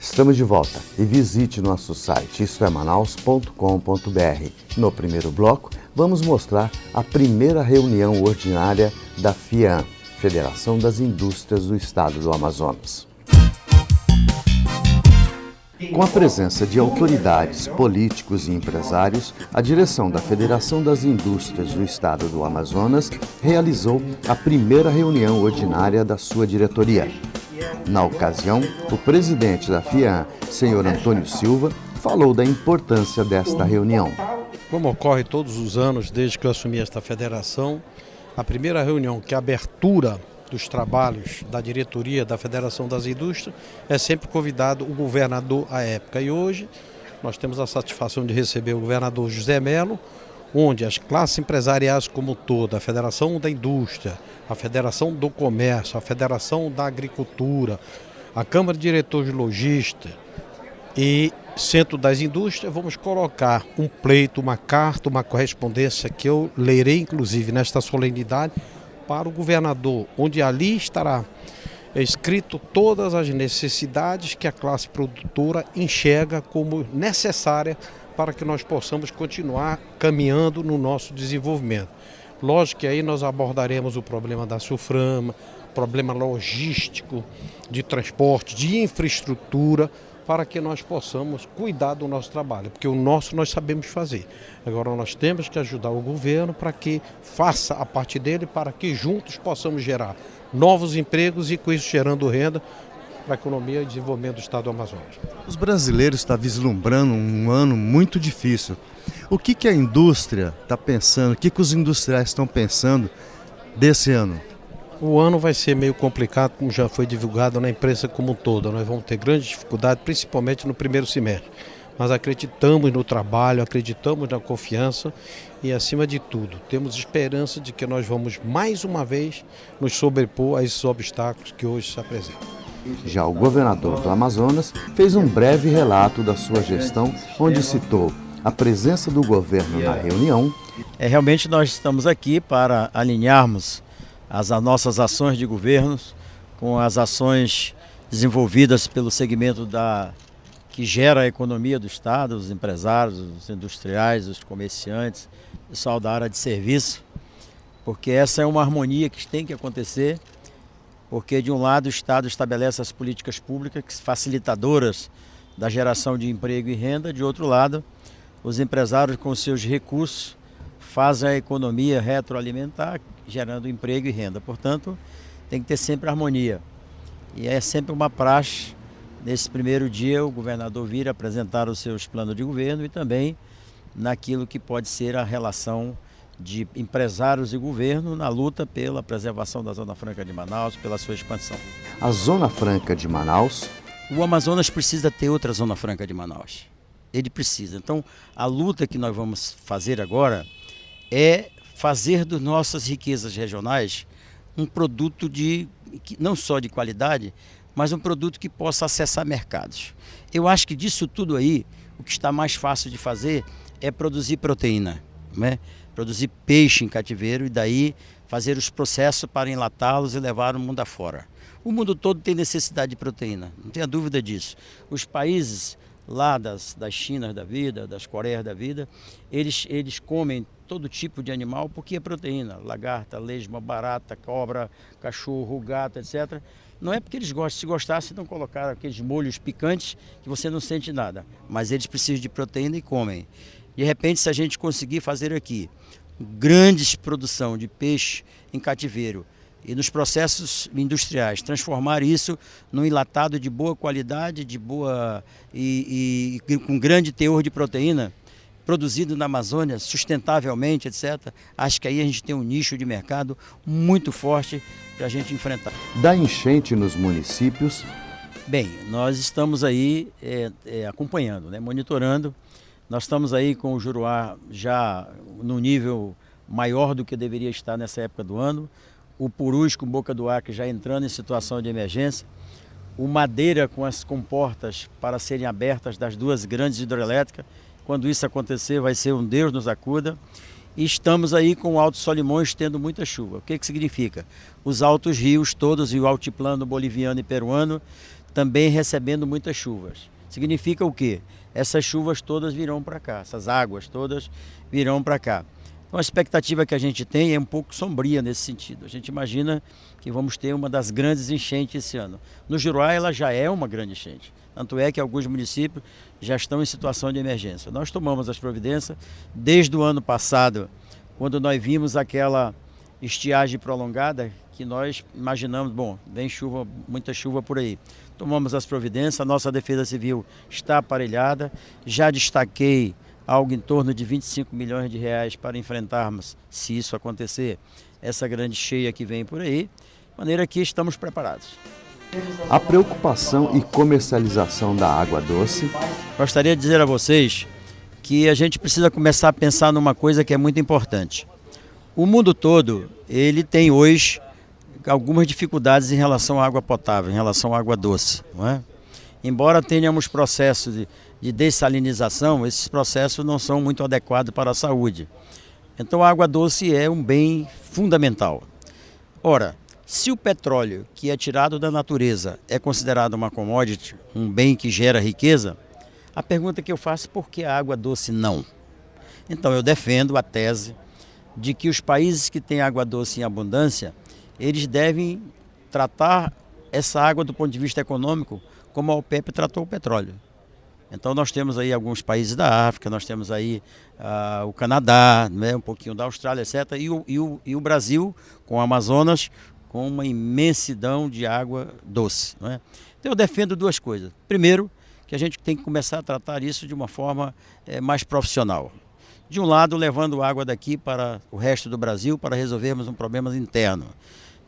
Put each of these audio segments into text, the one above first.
Estamos de volta e visite nosso site istoemanaus.com.br. No primeiro bloco, vamos mostrar a primeira reunião ordinária da FIAAM, Federação das Indústrias do Estado do Amazonas. Com a presença de autoridades, políticos e empresários, a direção da Federação das Indústrias do Estado do Amazonas realizou a primeira reunião ordinária da sua diretoria. Na ocasião, o presidente da FIAAM, senhor Antônio Silva, falou da importância desta reunião. Como ocorre todos os anos, desde que eu assumi esta federação, a primeira reunião, que é a abertura dos trabalhos da diretoria da Federação das Indústrias, é sempre convidado o governador à época. E hoje nós temos a satisfação de receber o governador José Melo, onde as classes empresariais como toda, a Federação da Indústria, a Federação do Comércio, a Federação da Agricultura, a Câmara de Diretores de Logística e Centro das Indústrias, vamos colocar um pleito, uma carta, uma correspondência que eu lerei inclusive nesta solenidade para o governador, onde ali estará escrito todas as necessidades que a classe produtora enxerga como necessária para que nós possamos continuar caminhando no nosso desenvolvimento. Lógico que aí nós abordaremos o problema da SUFRAMA, problema logístico, de transporte, de infraestrutura, para que nós possamos cuidar do nosso trabalho, porque o nosso nós sabemos fazer. Agora nós temos que ajudar o governo para que faça a parte dele, para que juntos possamos gerar novos empregos e com isso gerando renda para a economia e desenvolvimento do estado do Amazonas. Os brasileiros estão vislumbrando um ano muito difícil. O que a indústria está pensando, o que os industriais estão pensando desse ano? O ano vai ser meio complicado, como já foi divulgado na imprensa como um todo. Nós vamos ter grande dificuldade, principalmente no primeiro semestre. Mas acreditamos no trabalho, acreditamos na confiança e, acima de tudo, temos esperança de que nós vamos, mais uma vez, nos sobrepor a esses obstáculos que hoje se apresentam. Já o governador do Amazonas fez um breve relato da sua gestão, onde citou a presença do governo na reunião. Realmente nós estamos aqui para alinharmos as nossas ações de governos com as ações desenvolvidas pelo segmento que gera a economia do Estado, os empresários, os industriais, os comerciantes, o pessoal da área de serviço, porque essa é uma harmonia que tem que acontecer, porque de um lado o Estado estabelece as políticas públicas facilitadoras da geração de emprego e renda, de outro lado os empresários com seus recursos fazem a economia retroalimentar, gerando emprego e renda. Portanto, tem que ter sempre harmonia. E é sempre uma praxe, nesse primeiro dia, o governador vir apresentar os seus planos de governo e também naquilo que pode ser a relação de empresários e governo na luta pela preservação da Zona Franca de Manaus, pela sua expansão. A Zona Franca de Manaus. O Amazonas precisa ter outra Zona Franca de Manaus. Ele precisa. Então, a luta que nós vamos fazer agora é fazer das nossas riquezas regionais um produto não só de qualidade, mas um produto que possa acessar mercados. Eu acho que disso tudo aí, o que está mais fácil de fazer é produzir proteína, né? Produzir peixe em cativeiro e daí fazer os processos para enlatá-los e levar o mundo afora. O mundo todo tem necessidade de proteína, não tenha dúvida disso. Os países lá das Chinas da vida, das Coreias da vida, eles comem todo tipo de animal porque é proteína, lagarta, lesma, barata, cobra, cachorro, gato, etc. Não é porque eles gostam, se gostassem não colocaram aqueles molhos picantes que você não sente nada, mas eles precisam de proteína e comem. De repente, se a gente conseguir fazer aqui grandes produção de peixe em cativeiro e nos processos industriais, transformar isso num enlatado de boa qualidade, e com grande teor de proteína, produzido na Amazônia, sustentavelmente, etc. Acho que aí a gente tem um nicho de mercado muito forte para a gente enfrentar. Da enchente nos municípios. Bem, nós estamos aí acompanhando, né, monitorando. Nós estamos aí com o Juruá já no nível maior do que deveria estar nessa época do ano. O Purus com Boca do Acre já entrando em situação de emergência. O Madeira com as comportas para serem abertas das duas grandes hidrelétricas. Quando isso acontecer, vai ser um Deus nos acuda. E estamos aí com o Alto Solimões tendo muita chuva. O que significa? Os altos rios todos e o altiplano boliviano e peruano também recebendo muitas chuvas. Significa o quê? Essas chuvas todas virão para cá, essas águas todas virão para cá. Então a expectativa que a gente tem é um pouco sombria nesse sentido. A gente imagina que vamos ter uma das grandes enchentes esse ano. No Juruá ela já é uma grande enchente. Tanto é que alguns municípios já estão em situação de emergência. Nós tomamos as providências desde o ano passado, quando nós vimos aquela estiagem prolongada, que nós imaginamos, bom, vem chuva, muita chuva por aí. Tomamos as providências, a nossa Defesa Civil está aparelhada, já destaquei algo em torno de 25 milhões de reais para enfrentarmos, se isso acontecer, essa grande cheia que vem por aí, de maneira que estamos preparados. A preocupação e comercialização da água doce. Gostaria de dizer a vocês que a gente precisa começar a pensar numa coisa que é muito importante. O mundo todo, ele tem hoje algumas dificuldades em relação à água potável, em relação à água doce, não é? Embora tenhamos processos de dessalinização, esses processos não são muito adequados para a saúde. Então a água doce é um bem fundamental. Ora, se o petróleo que é tirado da natureza é considerado uma commodity, um bem que gera riqueza, a pergunta que eu faço é por que a água doce não? Então eu defendo a tese de que os países que têm água doce em abundância, eles devem tratar essa água do ponto de vista econômico como a OPEP tratou o petróleo. Então nós temos aí alguns países da África, nós temos aí o Canadá, né, um pouquinho da Austrália, etc. E o Brasil com o Amazonas, com uma imensidão de água doce, né? Então eu defendo duas coisas. Primeiro, que a gente tem que começar a tratar isso de uma forma mais profissional. De um lado, levando água daqui para o resto do Brasil para resolvermos um problema interno.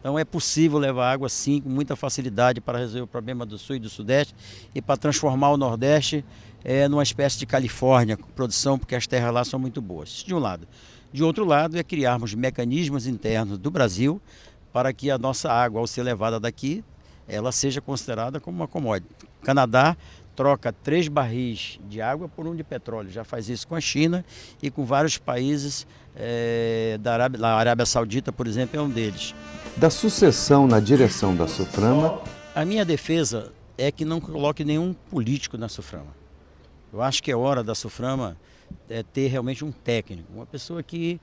Então é possível levar água sim com muita facilidade para resolver o problema do Sul e do Sudeste e para transformar o Nordeste numa espécie de Califórnia, com produção, porque as terras lá são muito boas. Isso de um lado. De outro lado é criarmos mecanismos internos do Brasil para que a nossa água, ao ser levada daqui, ela seja considerada como uma commodity. O Canadá troca 3 barris de água por 1 de petróleo. Já faz isso com a China e com vários países da Arábia Saudita, por exemplo, é um deles. Da sucessão na direção da SUFRAMA. A minha defesa é que não coloque nenhum político na SUFRAMA. Eu acho que é hora da SUFRAMA ter realmente um técnico, uma pessoa que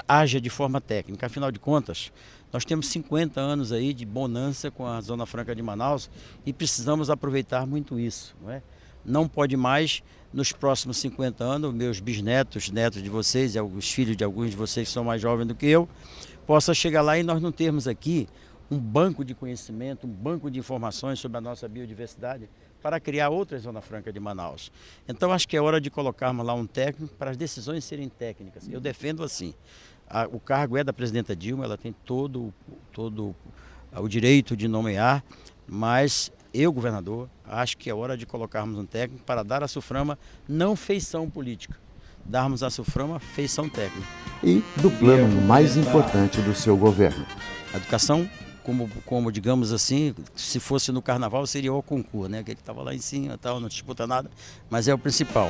haja de forma técnica. Afinal de contas, nós temos 50 anos aí de bonança com a Zona Franca de Manaus e precisamos aproveitar muito isso, não é? Não pode mais, nos próximos 50 anos, meus bisnetos, netos de vocês e os filhos de alguns de vocês que são mais jovens do que eu, possa chegar lá e nós não termos aqui um banco de conhecimento, um banco de informações sobre a nossa biodiversidade para criar outra Zona Franca de Manaus. Então acho que é hora de colocarmos lá um técnico para as decisões serem técnicas. Eu defendo assim. O cargo é da presidenta Dilma, ela tem todo o direito de nomear, mas eu, governador, acho que é hora de colocarmos um técnico para dar à SUFRAMA não feição política, darmos à SUFRAMA feição técnica. E do plano mais importante do seu governo. A educação, como digamos assim, se fosse no carnaval seria o concurso, né? Que ele estava lá em cima, tal, não disputa nada, mas é o principal.